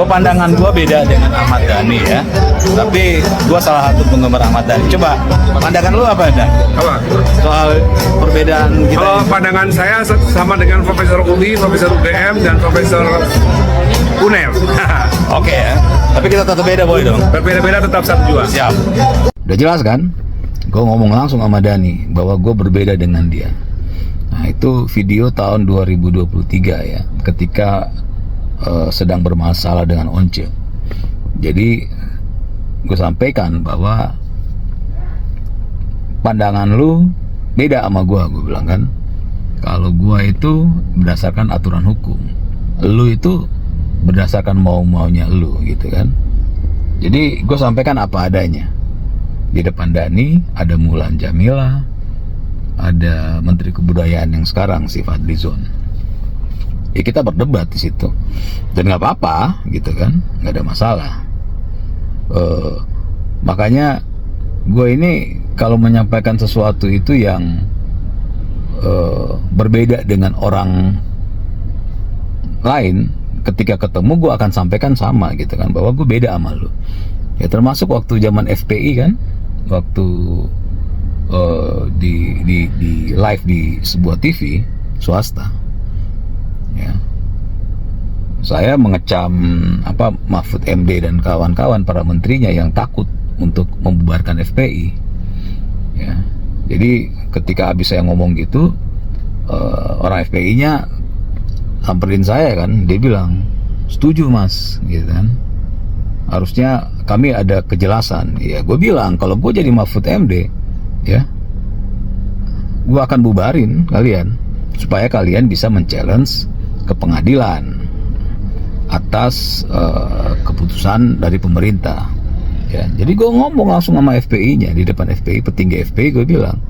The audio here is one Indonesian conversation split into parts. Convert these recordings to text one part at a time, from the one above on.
pandangan gue beda dengan Ahmad Dhani ya. Tapi gue salah satu penggemar Ahmad Dhani. Coba pandangan lu apa Dan? Apa? Soal perbedaan kita. Kalau pandangan saya sama dengan Profesor UI, Profesor UGM, dan Profesor UNER. Oke ya. Tapi kita tetap beda boy dong. Berbeda-beda tetap satu jua. Siap. Udah jelas kan? Gue ngomong langsung sama Dhani bahwa gue berbeda dengan dia. Nah itu video tahun 2023 ya, ketika sedang bermasalah dengan Once. Jadi gue sampaikan bahwa pandangan lu beda sama gue bilang kan. Kalau gue itu berdasarkan aturan hukum, lu itu berdasarkan mau-maunya lu gitu kan. Jadi gue sampaikan apa adanya. Di depan Dhani ada Mulan Jamila, ada Menteri Kebudayaan yang sekarang si Fadlizon. Ya kita berdebat di situ dan nggak apa-apa gitu kan, nggak ada masalah. Makanya gue ini kalau menyampaikan sesuatu itu yang berbeda dengan orang lain, ketika ketemu gue akan sampaikan sama gitu kan, bahwa gue beda sama lu. Ya termasuk waktu zaman FPI kan, waktu di live di sebuah TV swasta ya, saya mengecam Mahfud MD dan kawan-kawan para menterinya yang takut untuk membubarkan FPI ya. Jadi ketika habis saya ngomong gitu, orang FPI-nya samperin saya kan, dia bilang setuju mas gitu kan, harusnya kami ada kejelasan. Ya gue bilang kalau gue jadi Mahfud MD ya, gue akan bubarin kalian supaya kalian bisa men-challenge ke pengadilan atas keputusan dari pemerintah ya. Jadi gue ngomong langsung sama FPI-nya di depan FPI, petinggi FPI, gue bilang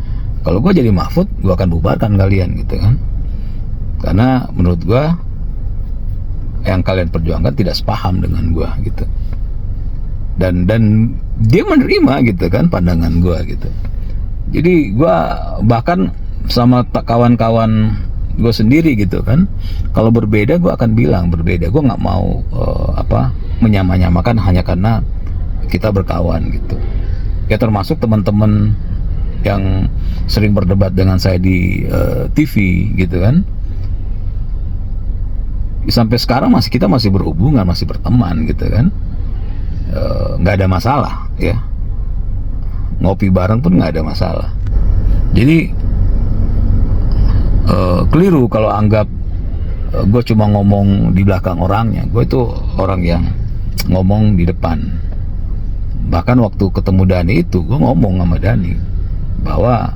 kalau gue jadi Mahfud gue akan bubarkan kalian gitu kan, karena menurut gue yang kalian perjuangkan tidak sepaham dengan gue gitu. Dan dia menerima gitu kan pandangan gue gitu. Jadi gue bahkan sama kawan-kawan gue sendiri gitu kan, kalau berbeda gue akan bilang berbeda. Gue nggak mau menyamakan hanya karena kita berkawan gitu. Ya termasuk teman-teman yang sering berdebat dengan saya di TV gitu kan. Sampai sekarang kita masih berhubungan, masih berteman gitu kan. Nggak ada masalah ya, ngopi bareng pun nggak ada masalah. Jadi keliru kalau anggap gue cuma ngomong di belakang orangnya. Gue itu orang yang ngomong di depan. Bahkan waktu ketemu Dhani itu gue ngomong sama Dhani bahwa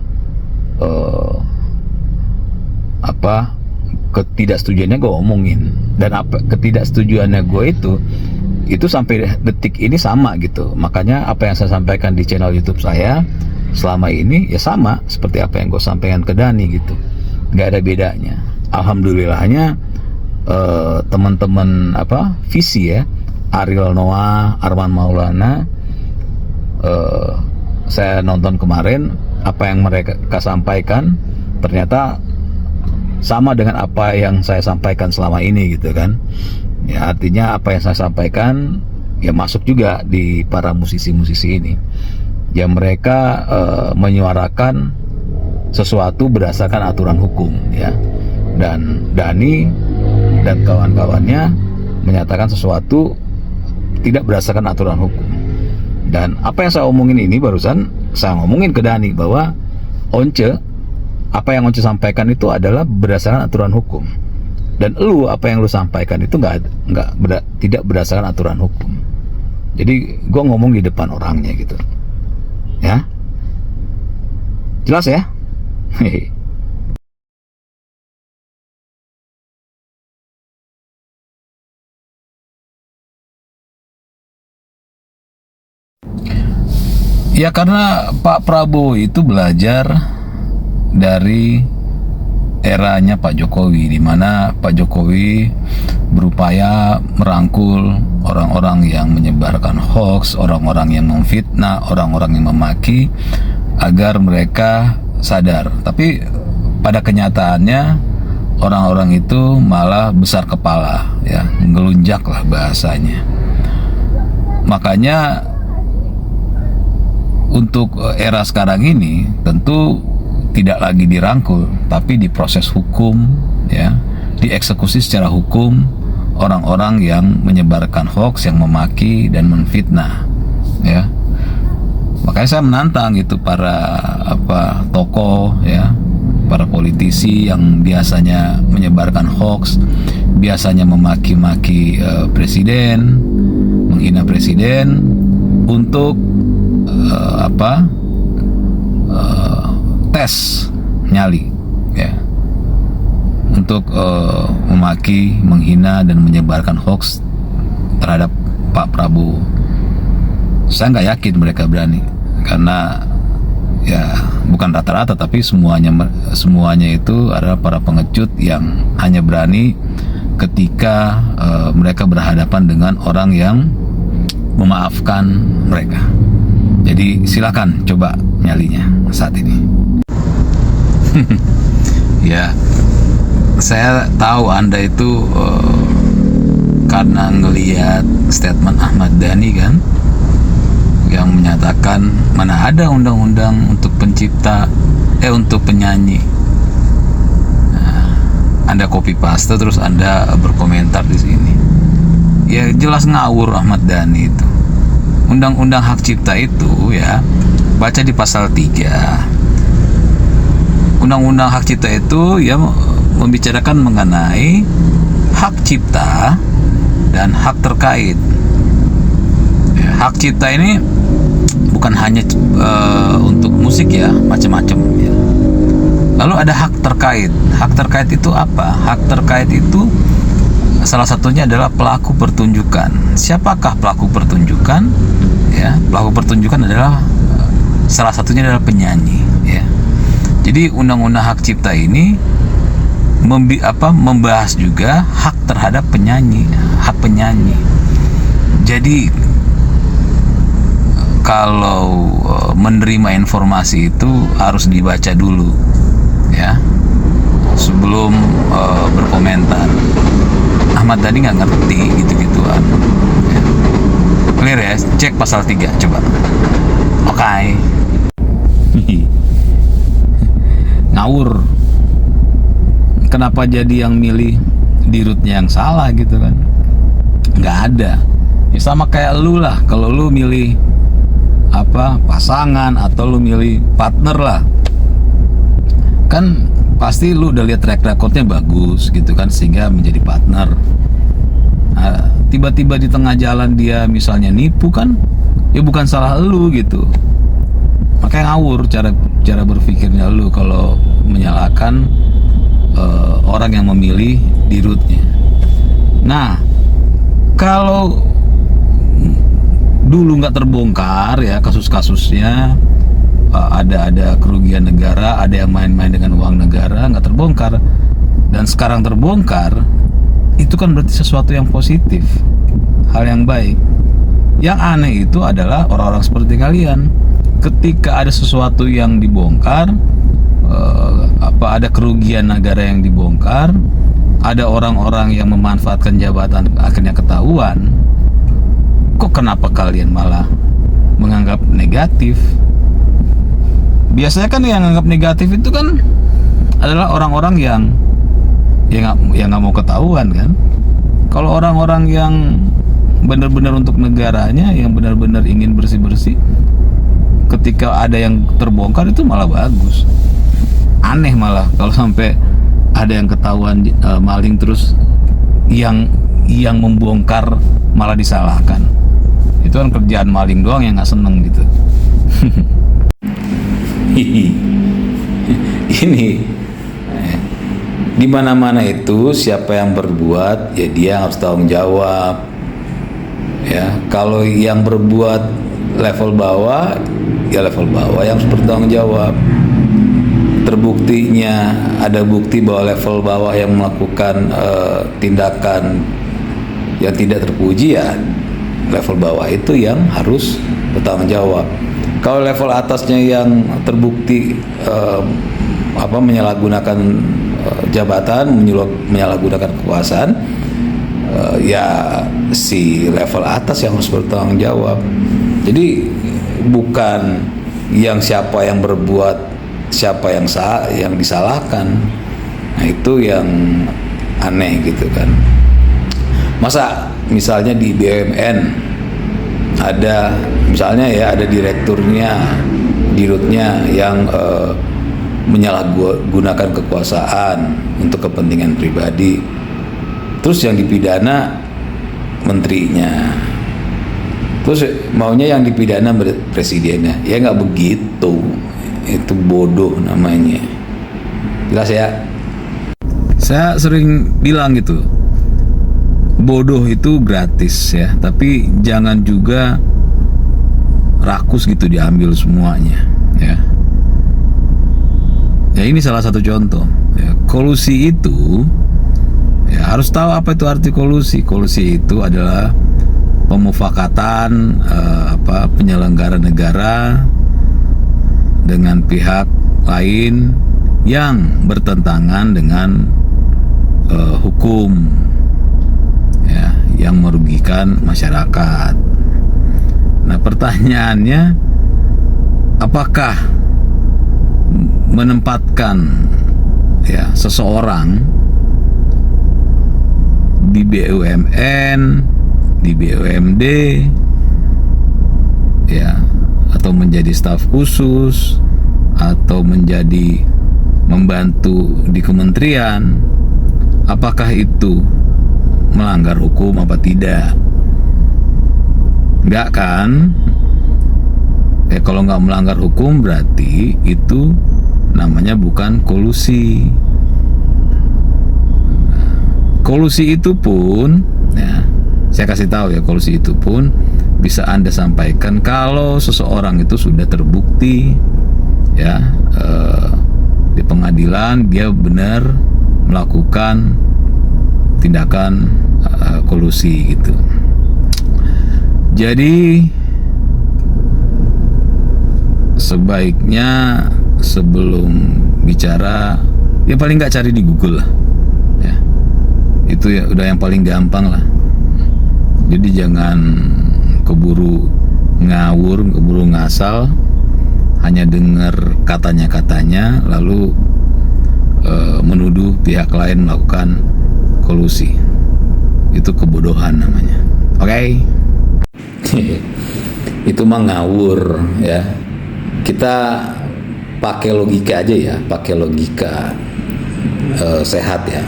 ketidaksetujuannya gue omongin, dan ketidaksetujuannya gue itu sampai detik ini sama gitu. Makanya apa yang saya sampaikan di channel YouTube saya selama ini ya sama seperti apa yang gue sampaikan ke Dhani gitu, nggak ada bedanya. Alhamdulillahnya teman-teman visi ya, Ariel Noah, Arman Maulana, saya nonton kemarin, apa yang mereka sampaikan ternyata sama dengan apa yang saya sampaikan selama ini gitu kan. Ya artinya apa yang saya sampaikan ya masuk juga di para musisi-musisi ini. Ya mereka menyuarakan sesuatu berdasarkan aturan hukum ya. Dan Dhani dan kawan-kawannya menyatakan sesuatu tidak berdasarkan aturan hukum. Dan apa yang saya omongin ini barusan saya ngomongin ke Dhani bahwa apa yang Once sampaikan itu adalah berdasarkan aturan hukum, dan apa yang lu sampaikan itu tidak berdasarkan aturan hukum. Jadi gue ngomong di depan orangnya gitu ya, jelas ya. Ya karena Pak Prabowo itu belajar dari eranya Pak Jokowi, di mana Pak Jokowi berupaya merangkul orang-orang yang menyebarkan hoax, orang-orang yang memfitnah, orang-orang yang memaki agar mereka sadar. Tapi pada kenyataannya orang-orang itu malah besar kepala, ya, ngelunjak lah bahasanya. Makanya untuk era sekarang ini tentu tidak lagi dirangkul, tapi diproses hukum, ya, dieksekusi secara hukum orang-orang yang menyebarkan hoax, yang memaki dan menfitnah, ya. Makanya saya menantang itu para tokoh, ya, para politisi yang biasanya menyebarkan hoax, biasanya memaki-maki presiden, menghina presiden, untuk tes nyali, ya, untuk memaki, menghina dan menyebarkan hoax terhadap Pak Prabowo. Saya nggak yakin mereka berani, karena ya bukan rata-rata, tapi semuanya itu adalah para pengecut yang hanya berani ketika mereka berhadapan dengan orang yang memaafkan mereka. Jadi silakan coba nyalinya saat ini. Ya, saya tahu Anda itu karena ngelihat statement Ahmad Dhani kan, yang menyatakan mana ada undang-undang untuk untuk penyanyi. Nah, Anda copy paste terus Anda berkomentar di sini. Ya jelas ngawur Ahmad Dhani itu. Undang-undang hak cipta itu, ya, baca di pasal 3. Undang-undang hak cipta itu ya membicarakan mengenai hak cipta dan hak terkait. Ya, hak cipta ini bukan hanya untuk musik, ya, macam-macam, ya. Lalu ada hak terkait. Hak terkait itu apa? Hak terkait itu salah satunya adalah pelaku pertunjukan. Siapakah pelaku pertunjukan? Ya, pelaku pertunjukan adalah salah satunya adalah penyanyi, ya. Jadi undang-undang hak cipta ini membahas juga hak terhadap penyanyi, hak penyanyi. Jadi kalau menerima informasi itu harus dibaca dulu, ya, sebelum berkomentar. Ahmad Dhani nggak ngerti gitu-gituan, ya. Clear ya, cek pasal 3 coba. Oke. Ngawur. Kenapa jadi yang milih dirutnya yang salah gitu kan? Nggak ada. Ya sama kayak lu lah, kalau lu milih pasangan atau lu milih partner lah, kan pasti lu udah lihat track recordnya bagus gitu kan, sehingga menjadi partner. Nah, tiba-tiba di tengah jalan dia misalnya nipu kan, ya bukan salah lu gitu. Makanya ngawur cara berpikirnya lu kalau menyalahkan orang yang memilih dirutnya. Nah, kalau dulu nggak terbongkar, ya, kasus-kasusnya, ada kerugian negara, ada yang main-main dengan uang negara, nggak terbongkar, dan sekarang terbongkar, itu kan berarti sesuatu yang positif, hal yang baik. Yang aneh itu adalah orang-orang seperti kalian. Ketika ada sesuatu yang dibongkar, ada kerugian negara yang dibongkar, ada orang-orang yang memanfaatkan jabatan akhirnya ketahuan, kok kenapa kalian malah menganggap negatif? Biasanya kan yang menganggap negatif itu kan adalah orang-orang yang nggak mau ketahuan kan. Kalau orang-orang yang benar-benar untuk negaranya, yang benar-benar ingin bersih-bersih, ketika ada yang terbongkar itu malah bagus. Aneh malah kalau sampai ada yang ketahuan maling terus yang membongkar malah disalahkan. Itu kan kerjaan maling doang yang nggak seneng gitu. Ini di mana-mana itu siapa yang berbuat, ya dia harus tanggung jawab. Ya, kalau yang berbuat level bawah, ya level bawah yang harus bertanggung jawab. Terbuktinya ada bukti bahwa level bawah yang melakukan tindakan yang tidak terpuji, ya level bawah itu yang harus bertanggung jawab. Kalau level atasnya yang terbukti menyalahgunakan jabatan, menyalahgunakan kekuasaan, ya si level atas yang harus bertanggung jawab. Jadi bukan yang siapa yang berbuat, siapa yang disalahkan. Nah, itu yang aneh gitu kan. Masa misalnya di BUMN ada misalnya ya ada direkturnya, dirutnya yang menyalahgunakan kekuasaan untuk kepentingan pribadi, terus yang dipidana menterinya, terus maunya yang dipidana presidennya. Ya nggak begitu, itu bodoh namanya. Jelas ya. Saya sering bilang gitu, bodoh itu gratis ya, tapi jangan juga rakus gitu diambil semuanya ya. Ya ini salah satu contoh ya. Kolusi itu ya, harus tahu apa itu arti kolusi. Kolusi itu adalah pemufakatan penyelenggara negara dengan pihak lain yang bertentangan dengan hukum ya, yang merugikan masyarakat. Nah, pertanyaannya, apakah menempatkan ya seseorang di BUMN, di BUMD ya, atau menjadi staf khusus, atau menjadi membantu di kementerian, apakah itu melanggar hukum apa tidak? Enggak kan? Ya kalau nggak melanggar hukum berarti itu namanya bukan kolusi. Kolusi itu pun ya, saya kasih tahu ya, kolusi itu pun bisa Anda sampaikan kalau seseorang itu sudah terbukti ya di pengadilan dia benar melakukan tindakan kolusi gitu. Jadi sebaiknya sebelum bicara ya paling nggak cari di Google lah ya. Itu ya udah yang paling gampang lah. Jadi jangan keburu ngawur, keburu ngasal, hanya dengar katanya lalu menuduh pihak lain melakukan kolusi. Itu kebodohan namanya. Oke? Itu mah ngawur ya. Kita pakai logika aja ya, pakai logika sehat ya.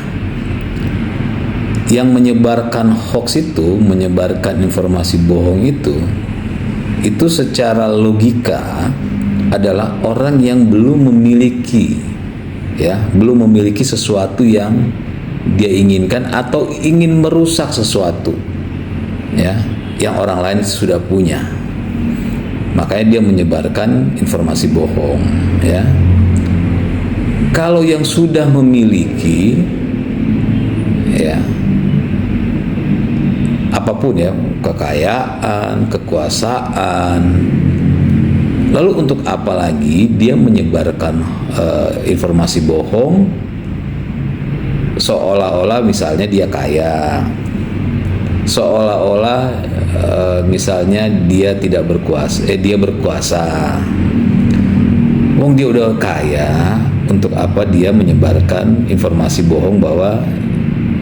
Yang menyebarkan hoax itu, menyebarkan informasi bohong itu secara logika adalah orang yang belum memiliki sesuatu yang dia inginkan atau ingin merusak sesuatu ya yang orang lain sudah punya. Makanya dia menyebarkan informasi bohong ya. Kalau yang sudah memiliki ya apapun ya, kekayaan, kekuasaan, lalu untuk apa lagi dia menyebarkan informasi bohong seolah-olah misalnya dia kaya, seolah-olah misalnya dia tidak berkuasa, dia berkuasa. Wong dia udah kaya, untuk apa dia menyebarkan informasi bohong bahwa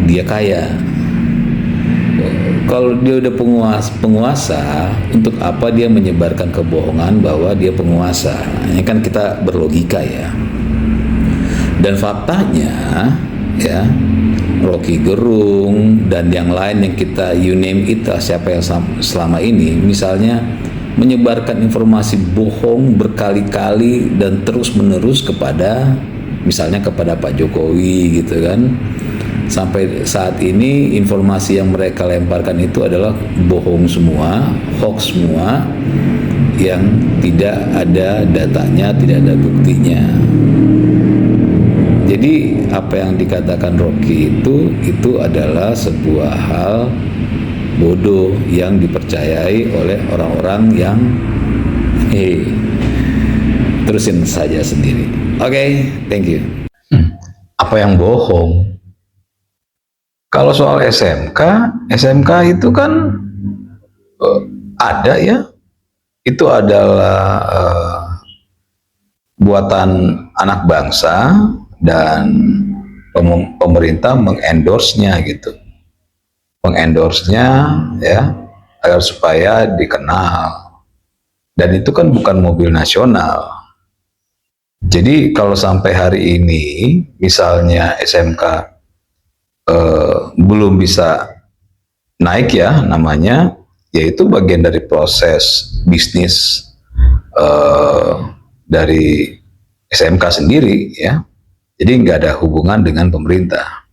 dia kaya? Kalau dia udah penguasa, untuk apa dia menyebarkan kebohongan bahwa dia penguasa? Ini kan kita berlogika ya. Dan faktanya ya, Rocky Gerung dan yang lain yang kita you name it, siapa yang selama ini misalnya menyebarkan informasi bohong berkali-kali dan terus-menerus kepada misalnya kepada Pak Jokowi gitu kan. Sampai saat ini informasi yang mereka lemparkan itu adalah bohong semua, hoax semua, yang tidak ada datanya, tidak ada buktinya. Jadi apa yang dikatakan Rocky itu adalah sebuah hal bodoh yang dipercayai oleh orang-orang yang terusin saja sendiri. Oke, thank you. Apa yang bohong? Kalau soal SMK itu kan ada ya, itu adalah buatan anak bangsa dan pemerintah mengendorse-nya gitu, ya, agar supaya dikenal. Dan itu kan bukan mobil nasional. Jadi kalau sampai hari ini misalnya SMK belum bisa naik ya namanya, yaitu bagian dari proses bisnis dari SMK sendiri ya. Jadi nggak ada hubungan dengan pemerintah.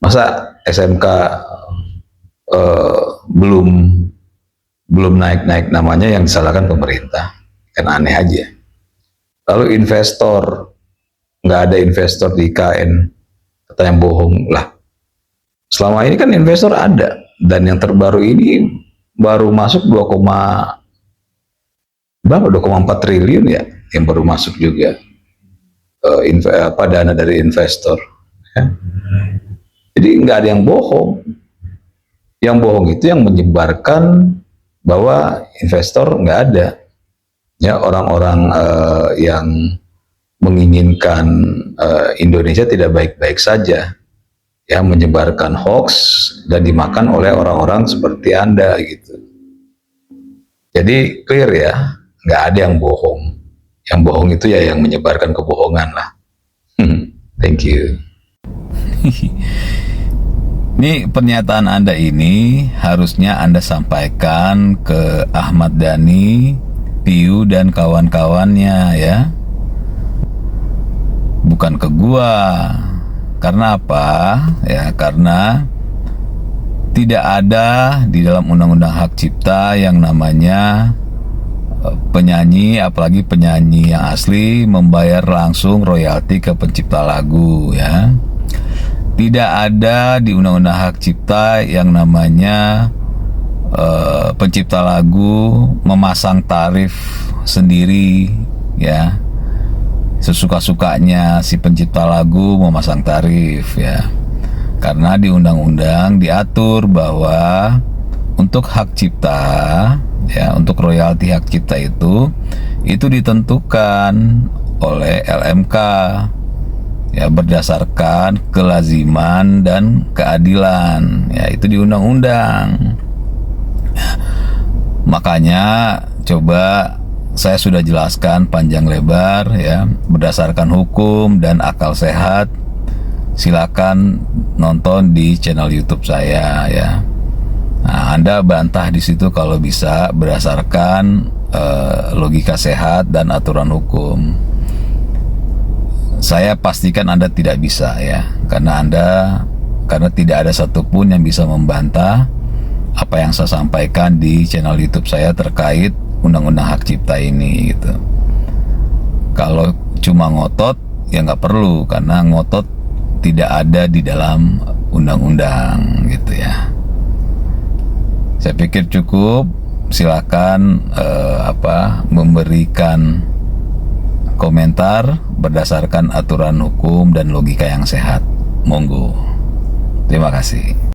Masa SMK belum naik namanya yang disalahkan pemerintah, kan aneh aja. Lalu investor, nggak ada investor di IKN, katanya bohong lah. Selama ini kan investor ada, dan yang terbaru ini baru masuk 2,4 triliun ya, yang baru masuk juga dana dari investor. Ya. Jadi nggak ada yang bohong. Yang bohong itu yang menyebarkan bahwa investor nggak ada. Ya, orang-orang yang menginginkan Indonesia tidak baik-baik saja, ya, menyebarkan hoax dan dimakan oleh orang-orang seperti Anda gitu. Jadi clear ya, nggak ada yang bohong. Yang bohong itu ya yang menyebarkan kebohongan lah. Thank you. Ini pernyataan Anda ini harusnya Anda sampaikan ke Ahmad Dhani, Piu dan kawan-kawannya ya, bukan ke gua. Karena apa? Ya karena tidak ada di dalam Undang-Undang Hak Cipta yang namanya penyanyi, apalagi penyanyi yang asli, membayar langsung royalti ke pencipta lagu ya. Tidak ada di Undang-Undang Hak Cipta yang namanya pencipta lagu memasang tarif sendiri ya, sesuka-sukanya si pencipta lagu memasang tarif ya. Karena di undang-undang diatur bahwa untuk hak cipta ya, untuk royalti hak cipta itu ditentukan oleh LMK ya, berdasarkan kelaziman dan keadilan ya, itu di undang-undang. Makanya coba saya sudah jelaskan panjang lebar ya, berdasarkan hukum dan akal sehat. Silakan nonton di channel YouTube saya ya. Nah, Anda bantah di situ kalau bisa berdasarkan logika sehat dan aturan hukum. Saya pastikan Anda tidak bisa ya, karena tidak ada satupun yang bisa membantah apa yang saya sampaikan di channel YouTube saya terkait Undang-Undang Hak Cipta ini gitu. Kalau cuma ngotot ya nggak perlu, karena ngotot tidak ada di dalam undang-undang gitu ya. Saya pikir cukup. Silakan memberikan komentar berdasarkan aturan hukum dan logika yang sehat. Monggo. Terima kasih.